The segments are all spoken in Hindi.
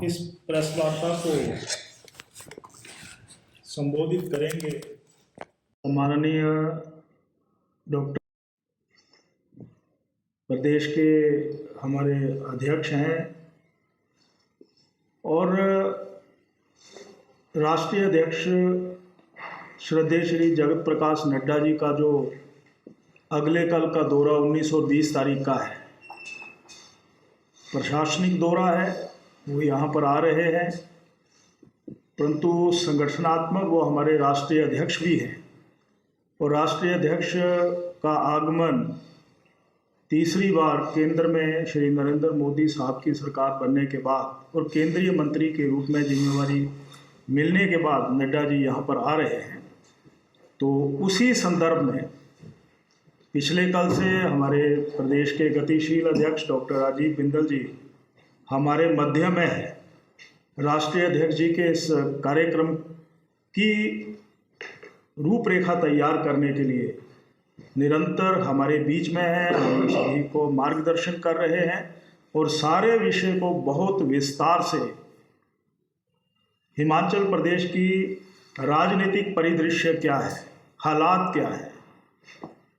इस प्रेस वार्ता को संबोधित करेंगे माननीय डॉक्टर प्रदेश के हमारे अध्यक्ष हैं और राष्ट्रीय अध्यक्ष श्रद्धेय श्री जगत प्रकाश नड्डा जी का जो अगले कल का दौरा 19 और 20 तारीख का है, प्रशासनिक दौरा है, वो यहाँ पर आ रहे हैं, परंतु संगठनात्मक वो हमारे राष्ट्रीय अध्यक्ष भी हैं और राष्ट्रीय अध्यक्ष का आगमन तीसरी बार केंद्र में श्री नरेंद्र मोदी साहब की सरकार बनने के बाद और केंद्रीय मंत्री के रूप में जिम्मेवारी मिलने के बाद नड्डा जी यहाँ पर आ रहे हैं। तो उसी संदर्भ में पिछले कल से हमारे प्रदेश के गतिशील अध्यक्ष डॉक्टर राजीव बिंदल जी हमारे मध्य में है। राष्ट्रीय अध्यक्ष जी के इस कार्यक्रम की रूपरेखा तैयार करने के लिए निरंतर हमारे बीच में है, हम सभी को मार्गदर्शन कर रहे हैं और सारे विषय को बहुत विस्तार से हिमाचल प्रदेश की राजनीतिक परिदृश्य क्या है, हालात क्या है,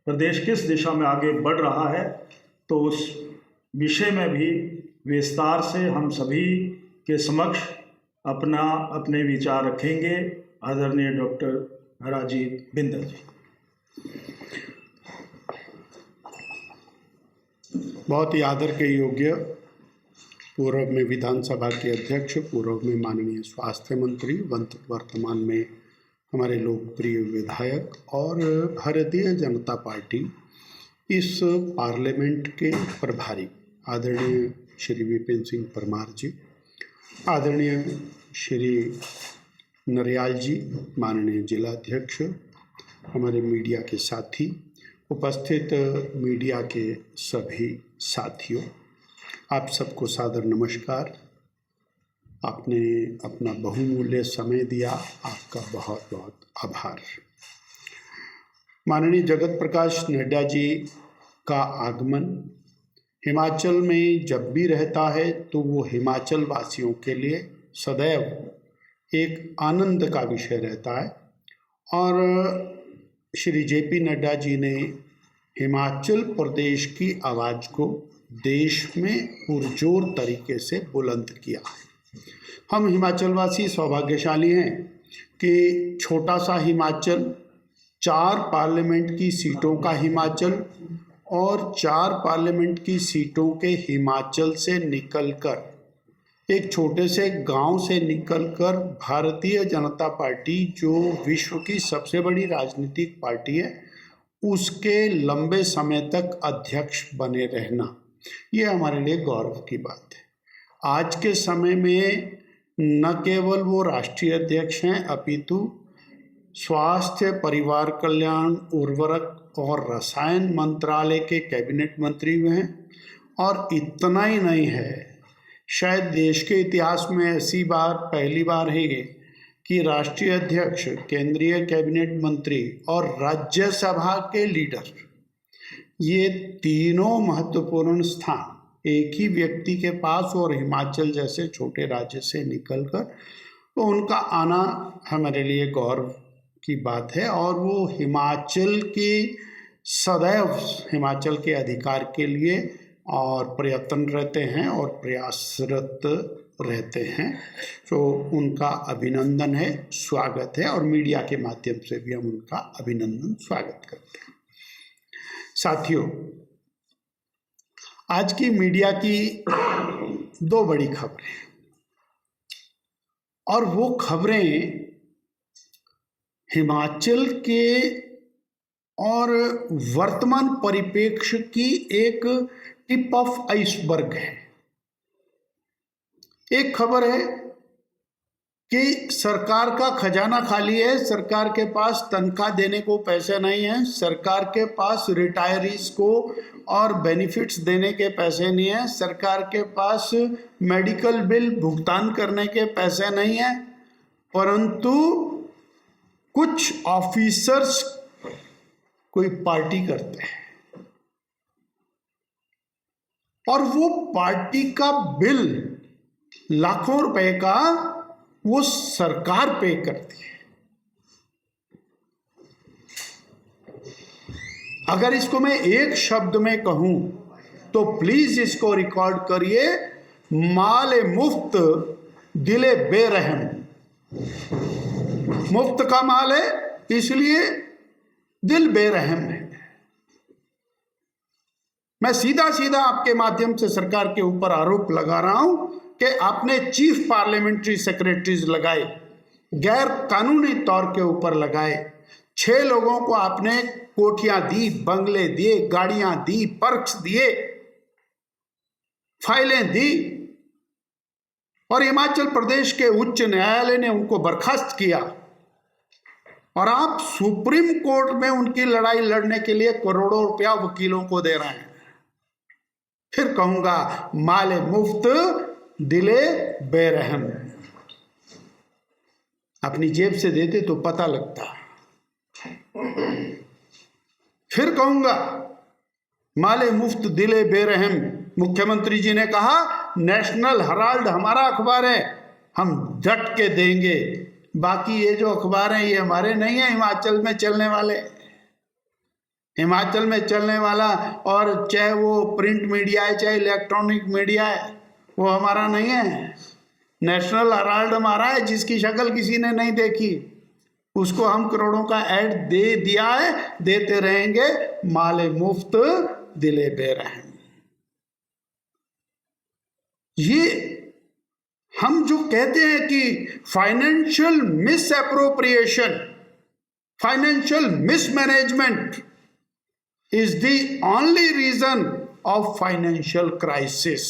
प्रदेश किस दिशा में आगे बढ़ रहा है, तो उस विषय में भी विस्तार से हम सभी के समक्ष अपने विचार रखेंगे। आदरणीय डॉक्टर राजीव बिंदल जी। बहुत ही आदर के योग्य पूर्व में विधानसभा के अध्यक्ष, पूर्व में माननीय स्वास्थ्य मंत्री, वर्तमान में हमारे लोकप्रिय विधायक और भारतीय जनता पार्टी इस पार्लियामेंट के प्रभारी आदरणीय श्री विपिन सिंह परमार जी, आदरणीय श्री नरियाल जी, माननीय जिला अध्यक्ष, हमारे मीडिया के साथी, उपस्थित मीडिया के सभी साथियों, आप सबको सादर नमस्कार। आपने अपना बहुमूल्य समय दिया, आपका बहुत बहुत आभार। माननीय जगत प्रकाश नड्डा जी का आगमन हिमाचल में जब भी रहता है तो वो हिमाचल वासियों के लिए सदैव एक आनंद का विषय रहता है और श्री जेपी नड्डा जी ने हिमाचल प्रदेश की आवाज़ को देश में पुरजोर तरीके से बुलंद किया है। हम हिमाचलवासी सौभाग्यशाली हैं कि छोटा सा हिमाचल, 4 पार्लियामेंट की सीटों का हिमाचल और 4 पार्लियामेंट की सीटों के हिमाचल से निकलकर, एक छोटे से गांव से निकलकर भारतीय जनता पार्टी जो विश्व की सबसे बड़ी राजनीतिक पार्टी है, उसके लंबे समय तक अध्यक्ष बने रहना, ये हमारे लिए गौरव की बात है। आज के समय में न केवल वो राष्ट्रीय अध्यक्ष हैं अपितु स्वास्थ्य, परिवार कल्याण, उर्वरक और रसायन मंत्रालय के कैबिनेट मंत्री हुए हैं। और इतना ही नहीं है, शायद देश के इतिहास में ऐसी पहली बार है कि राष्ट्रीय अध्यक्ष, केंद्रीय कैबिनेट मंत्री और राज्यसभा के लीडर, ये तीनों महत्वपूर्ण स्थान एक ही व्यक्ति के पास और हिमाचल जैसे छोटे राज्य से निकलकर, तो उनका आना हमारे लिए गौरव की बात है। और वो हिमाचल के सदैव हिमाचल के अधिकार के लिए और प्रयत्न रहते हैं और प्रयासरत रहते हैं, तो उनका अभिनंदन है, स्वागत है और मीडिया के माध्यम से भी हम उनका अभिनंदन स्वागत करते हैं। साथियों, आज की मीडिया की 2 बड़ी खबरें और वो खबरें हिमाचल के और वर्तमान परिप्रेक्ष्य की एक टिप ऑफ आइसबर्ग है। एक खबर है कि सरकार का खजाना खाली है, सरकार के पास तनख्वाह देने को पैसे नहीं है, सरकार के पास रिटायरीज को और बेनिफिट्स देने के पैसे नहीं है, सरकार के पास मेडिकल बिल भुगतान करने के पैसे नहीं है, परंतु कुछ ऑफिसर्स कोई पार्टी करते हैं और वो पार्टी का बिल लाखों रुपए का वो सरकार पे करती है। अगर इसको मैं एक शब्द में कहूं तो प्लीज इसको रिकॉर्ड करिए, माल मुफ्त दिले बेरहम। मुफ्त का माल है इसलिए दिल बेरहम है। मैं सीधा सीधा आपके माध्यम से सरकार के ऊपर आरोप लगा रहा हूं कि आपने चीफ पार्लियामेंट्री सेक्रेटरीज लगाए, गैर कानूनी तौर के ऊपर लगाए। 6 लोगों को आपने कोठियां दी, बंगले दिए, गाड़ियां दी, पर्क्स दिए, फाइलें दी, और हिमाचल प्रदेश के उच्च न्यायालय ने उनको बर्खास्त किया। और आप सुप्रीम कोर्ट में उनकी लड़ाई लड़ने के लिए करोड़ों रुपया वकीलों को दे रहे हैं। फिर कहूंगा माले मुफ्त दिले बेरहम। अपनी जेब से देते तो पता लगता। फिर कहूंगा माले मुफ्त दिले बेरहम। मुख्यमंत्री जी ने कहा नेशनल हेराल्ड हमारा अखबार है, हम डट के देंगे। बाकी ये जो अखबार हैं ये हमारे नहीं है, हिमाचल में चलने वाले। हिमाचल में चलने वाला, और चाहे वो प्रिंट मीडिया है चाहे इलेक्ट्रॉनिक मीडिया है, वो हमारा नहीं है। नेशनल हेराल्ड हमारा है, जिसकी शक्ल किसी ने नहीं देखी, उसको हम करोड़ों का ऐड दे दिया है, देते रहेंगे। माले मुफ्त दिले बेरहम। ये हम जो कहते हैं कि financial miss appropriation, financial mismanagement is the only reason of financial crisis।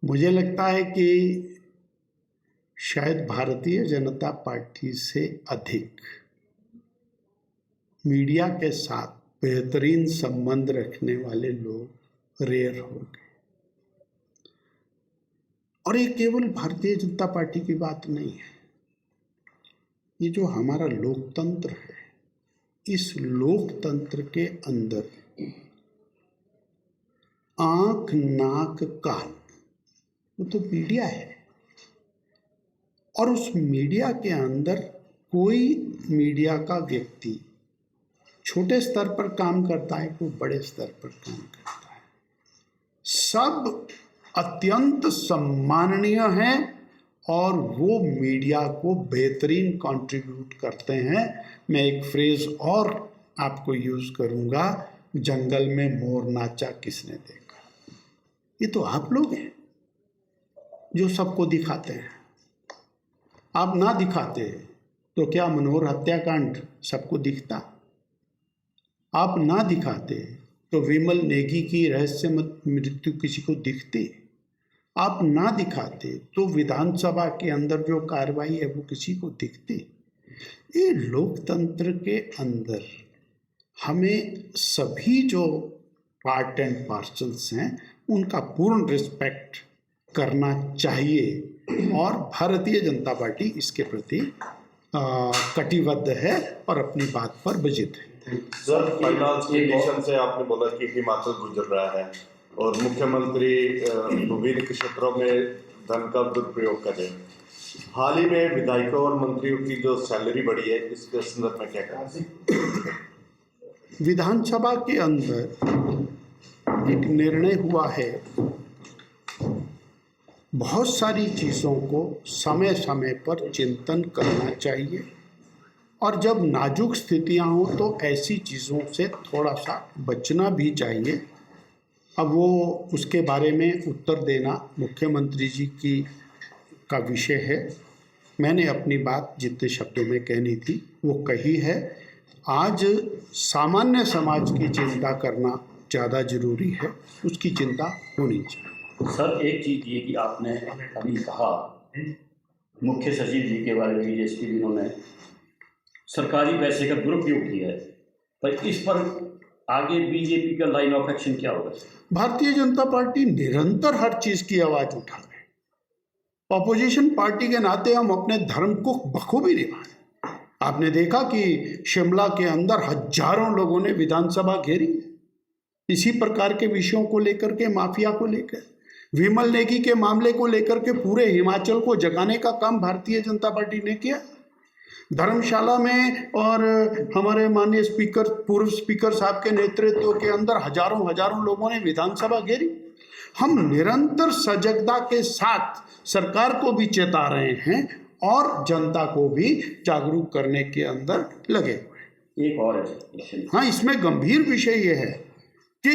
मुझे लगता है कि शायद भारतीय जनता पार्टी से अधिक मीडिया के साथ बेहतरीन संबंध रखने वाले लोग रेयर हो गए। और ये केवल भारतीय जनता पार्टी की बात नहीं है, ये जो हमारा लोकतंत्र है, इस लोकतंत्र के अंदर आंख, नाक, कान, वो तो मीडिया है। और उस मीडिया के अंदर कोई मीडिया का व्यक्ति छोटे स्तर पर काम करता है, कोई बड़े स्तर पर काम करता है, सब अत्यंत सम्माननीय हैं और वो मीडिया को बेहतरीन कंट्रीब्यूट करते हैं। मैं एक फ्रेज और आपको यूज करूंगा, जंगल में मोर नाचा किसने देखा। ये तो आप लोग हैं जो सबको दिखाते हैं। आप ना दिखाते तो क्या मनोहर हत्याकांड सबको दिखता? आप ना दिखाते तो विमल नेगी की रहस्यमय मृत्यु किसी को दिखती? आप ना दिखाते तो विधानसभा के अंदर जो कार्रवाई है वो किसी को दिखती? ये लोकतंत्र के अंदर हमें सभी जो पार्ट एंड पार्सल्स हैं उनका पूर्ण रिस्पेक्ट करना चाहिए, और भारतीय जनता पार्टी इसके प्रति कटिबद्ध है और अपनी बात पर विजित है। सर, फाइनेंस कंडीशन से आपने बोला कि हिमाचल गुजर रहा है और मुख्यमंत्री विभिन्न क्षेत्रों में धन का दुरुपयोग कर रहे हैं। हाल ही में विधायकों और मंत्रियों की जो सैलरी बढ़ी है, इसके संदर्भ में क्या कहना? विधानसभा के अंदर एक निर्णय हुआ है, बहुत सारी चीज़ों को समय समय पर चिंतन करना चाहिए, और जब नाजुक स्थितियां हों तो ऐसी चीज़ों से थोड़ा सा बचना भी चाहिए। अब वो उसके बारे में उत्तर देना मुख्यमंत्री जी का विषय है। मैंने अपनी बात जितने शब्दों में कहनी थी वो कही है। आज सामान्य समाज की चिंता करना ज़्यादा ज़रूरी है, उसकी चिंता होनी चाहिए। सर, एक चीज़ ये कि आपने अभी कहा मुख्य सचिव जी के बारे में, जिसकी जिन्होंने सरकारी पैसे का दुरुपयोग किया है, पर इस पर आगे बीजेपी का लाइन ऑफ एक्शन क्या होगा? भारतीय जनता पार्टी निरंतर हर चीज़ की आवाज़ उठा रहे हैं। ऑपोजिशन पार्टी के नाते हम अपने धर्म को बखूबी निभाएं। आपने देखा कि शिमला के अंदर हजारों लोगों ने विधानसभा घेरी इसी प्रकार के विषयों को लेकर के, माफिया को लेकर। विमल नेगी के मामले को लेकर के पूरे हिमाचल को जगाने का काम भारतीय जनता पार्टी ने किया। धर्मशाला में और हमारे माननीय स्पीकर, पूर्व स्पीकर साहब के नेतृत्व के अंदर हजारों लोगों ने विधानसभा घेरी। हम निरंतर सजगता के साथ सरकार को भी चेता रहे हैं और जनता को भी जागरूक करने के अंदर लगे हुए। एक और है, हाँ, इसमें गंभीर विषय यह है कि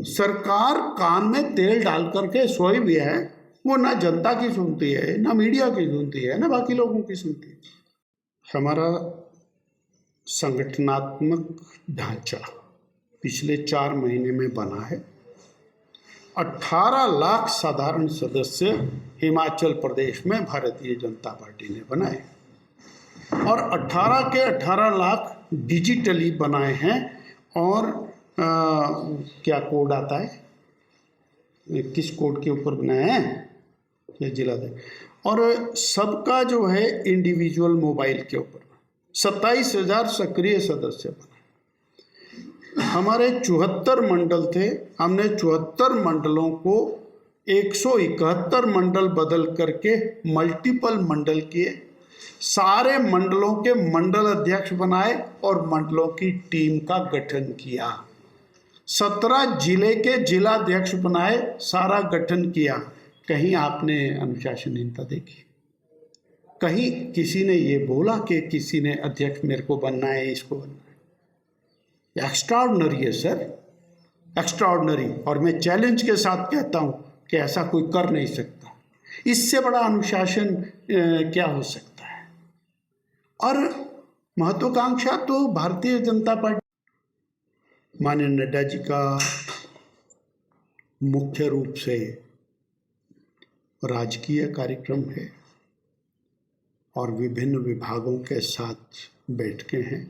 सरकार कान में तेल डाल करके सोई भी है, वो ना जनता की सुनती है, ना मीडिया की सुनती है, ना बाकी लोगों की सुनती है। हमारा संगठनात्मक ढांचा पिछले 4 महीने में बना है। 18 लाख साधारण सदस्य हिमाचल प्रदेश में भारतीय जनता पार्टी ने बनाए और 18 के 18 लाख डिजिटली बनाए हैं। और क्या कोड आता है, किस कोड के ऊपर बनाए हैं ये जिला दे, और सबका जो है इंडिविजुअल मोबाइल के ऊपर 27,000 सक्रिय सदस्य बने। हमारे 74 मंडल थे, हमने 74 मंडलों को 171 मंडल बदल करके मल्टीपल मंडल किए, सारे मंडलों के मंडल अध्यक्ष बनाए और मंडलों की टीम का गठन किया। 17 जिले के जिलाध्यक्ष बनाए, सारा गठन किया। कहीं आपने अनुशासनहीनता देखी? कहीं किसी ने ये बोला कि किसी ने अध्यक्ष मेरे को बनना है, इसको बनना है? एक्स्ट्राऑर्डिनरी है सर, एक्स्ट्राऑर्डिनरी। और मैं चैलेंज के साथ कहता हूँ कि ऐसा कोई कर नहीं सकता। इससे बड़ा अनुशासन क्या हो सकता है? और महत्वाकांक्षा तो भारतीय जनता पार्टी, माननीय नड्डा जी का मुख्य रूप से राजकीय कार्यक्रम है और विभिन्न विभागों के साथ बैठकें हैं।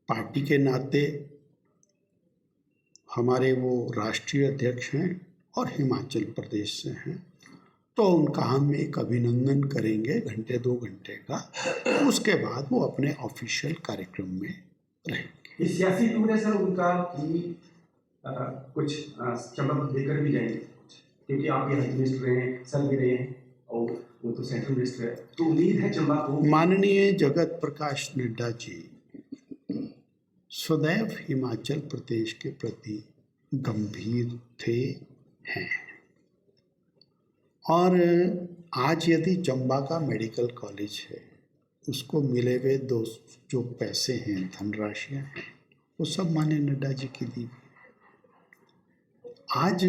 पार्टी के नाते हमारे वो राष्ट्रीय अध्यक्ष हैं और हिमाचल प्रदेश से हैं, तो उनका हम एक अभिनंदन करेंगे घंटे 2 घंटे का। उसके बाद वो अपने ऑफिशियल कार्यक्रम में रहेंगे। इस सियासी टूर है सर उनका कि कुछ शब्द देकर भी जाएंगे, क्योंकि आप यहाँ मिनिस्टर रहे हैं, सर भी रहे हैं और वो तो सेंट्रल मिनिस्टर है, तो उम्मीद है चंबा को। माननीय जगत प्रकाश नड्डा जी सदैव हिमाचल प्रदेश के प्रति गंभीर थे, हैं। और आज यदि चंबा का मेडिकल कॉलेज है, उसको मिले हुए जो पैसे हैं, धनराशियाँ हैं, वो सब माननीय नड्डा जी की दी। आज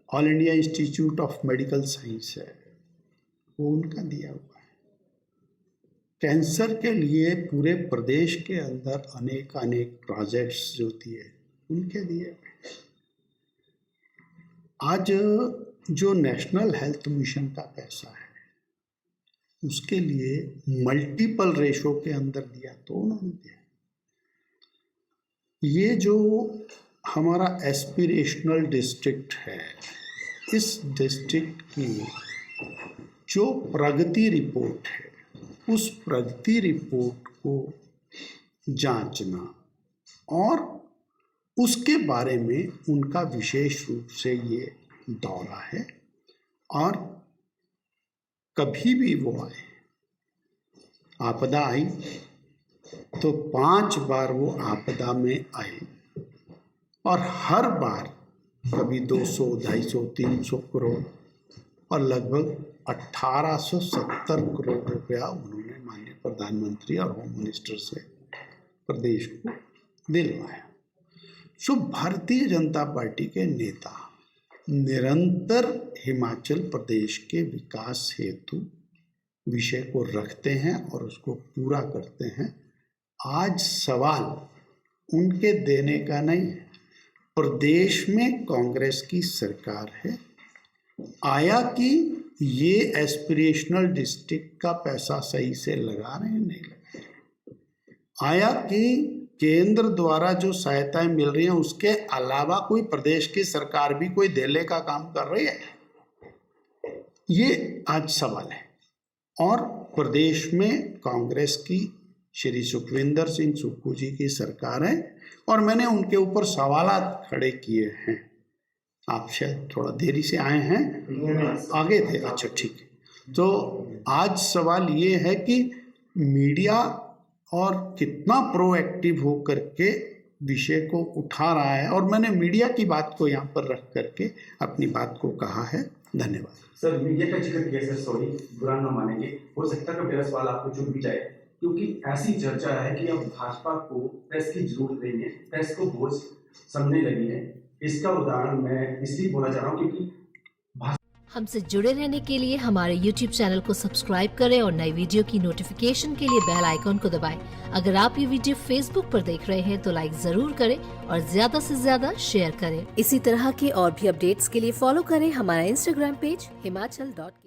all India institute of medical science है, वो उनका दिया हुआ है। कैंसर के लिए पूरे प्रदेश के अंदर अनेक प्रोजेक्ट्स जो दिए, उनके दिए हुए। आज जो नेशनल हेल्थ मिशन का पैसा है, उसके लिए मल्टीपल रेशो के अंदर दिया, तो उन्होंने दिया। ये जो हमारा एस्पिरेशनल डिस्ट्रिक्ट है, इस डिस्ट्रिक्ट की जो प्रगति रिपोर्ट है, उस प्रगति रिपोर्ट को जांचना और उसके बारे में उनका विशेष रूप से ये दौरा है। और कभी भी वो आए, आपदा आई तो 5 बार वो आपदा में आए और हर बार कभी 200, 250, 300 करोड़ और लगभग 1870 करोड़ रुपया उन्होंने माननीय प्रधानमंत्री और होम मिनिस्टर से प्रदेश को दिलवाया। सो भारतीय जनता पार्टी के नेता निरंतर हिमाचल प्रदेश के विकास हेतु विषय को रखते हैं और उसको पूरा करते हैं। आज सवाल उनके देने का नहीं है। प्रदेश में कांग्रेस की सरकार है, आया कि ये एस्पिरेशनल डिस्ट्रिक्ट का पैसा सही से लगा रहे हैं, नहीं लगा रहे। आया कि केंद्र द्वारा जो सहायताएं मिल रही हैं, उसके अलावा कोई प्रदेश की सरकार भी कोई देने का काम कर रही है, ये आज सवाल है। और प्रदेश में कांग्रेस की श्री सुखविंदर सिंह सुक्खू जी की सरकार है और मैंने उनके ऊपर सवालात खड़े किए हैं आप शायद थोड़ा देरी से आए हैं, आगे थे, अच्छा ठीक है। तो आज सवाल ये है कि मीडिया और कितना प्रोएक्टिव हो करके विषय को उठा रहा है, और मैंने मीडिया की बात को यहाँ पर रख करके अपनी बात को कहा है। धन्यवाद। सर, मीडिया का जिक्र किया सर, सॉरी बुरा ना मानेंगे, हो सकता है कि मेरा सवाल आपको चुप भी जाए, क्योंकि ऐसी चर्चा है कि अब भाजपा को प्रेस की जरूरत नहीं है, प्रेस को बोझ समझने लगी है। इसका उदाहरण मैं इसलिए बोलना चाह रहा हूँ क्योंकि हमसे जुड़े रहने के लिए हमारे YouTube चैनल को सब्सक्राइब करें और नई वीडियो की नोटिफिकेशन के लिए बेल आइकॉन को दबाएं। अगर आप ये वीडियो Facebook पर देख रहे हैं तो लाइक जरूर करें और ज्यादा से ज्यादा शेयर करें। इसी तरह के और भी अपडेट्स के लिए फॉलो करें हमारा Instagram पेज himachal.ke।